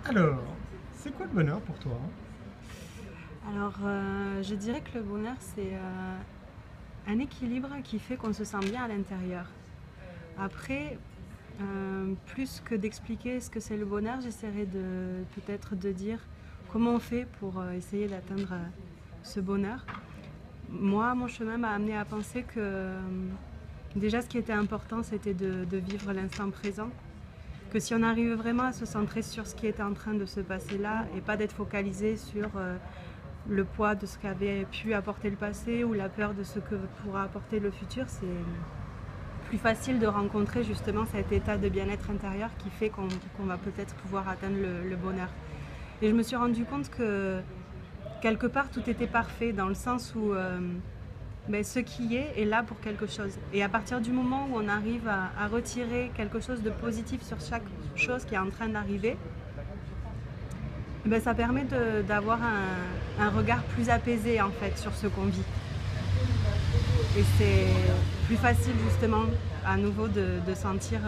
Alors, c'est quoi le bonheur pour toi? Alors, je dirais que le bonheur, c'est un équilibre qui fait qu'on se sent bien à l'intérieur. Après, plus que d'expliquer ce que c'est le bonheur, j'essaierai de peut-être de dire comment on fait pour essayer d'atteindre ce bonheur. Moi, mon chemin m'a amené à penser que déjà ce qui était important, c'était de vivre l'instant présent. Que si on arrive vraiment à se centrer sur ce qui était en train de se passer là et pas d'être focalisé sur le poids de ce qu'avait pu apporter le passé ou la peur de ce que pourra apporter le futur, c'est plus facile de rencontrer justement cet état de bien-être intérieur qui fait qu'on va peut-être pouvoir atteindre le bonheur. Et je me suis rendu compte que quelque part tout était parfait dans le sens où ce qui est là pour quelque chose. Et à partir du moment où on arrive à retirer quelque chose de positif sur chaque chose qui est en train d'arriver, ça permet d'avoir un regard plus apaisé en fait sur ce qu'on vit. Et c'est plus facile justement à nouveau de sentir,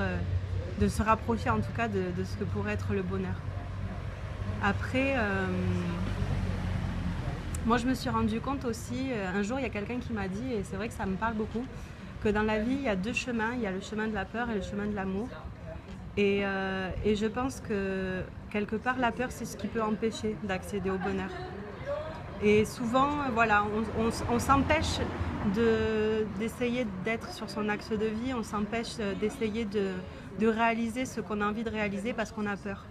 de se rapprocher en tout cas de ce que pourrait être le bonheur. Après, moi je me suis rendu compte aussi, un jour il y a quelqu'un qui m'a dit, et c'est vrai que ça me parle beaucoup, que dans la vie il y a deux chemins, il y a le chemin de la peur et le chemin de l'amour. Et je pense que quelque part la peur c'est ce qui peut empêcher d'accéder au bonheur. Et souvent, voilà, on s'empêche d'essayer d'être sur son axe de vie, on s'empêche d'essayer de réaliser ce qu'on a envie de réaliser parce qu'on a peur.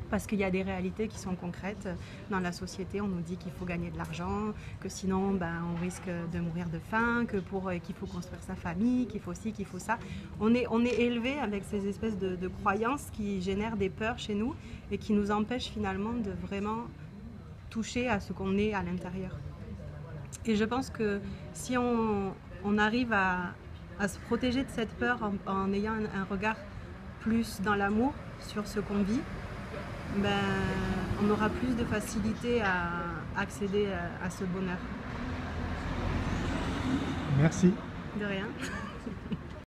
Parce qu'il y a des réalités qui sont concrètes. Dans la société, on nous dit qu'il faut gagner de l'argent, que sinon on risque de mourir de faim, qu'il faut construire sa famille, qu'il faut ci, qu'il faut ça. On est élevé avec ces espèces de croyances qui génèrent des peurs chez nous et qui nous empêchent finalement de vraiment toucher à ce qu'on est à l'intérieur. Et je pense que si on arrive à se protéger de cette peur en ayant un regard plus dans l'amour sur ce qu'on vit, on aura plus de facilité à accéder à ce bonheur. Merci. De rien.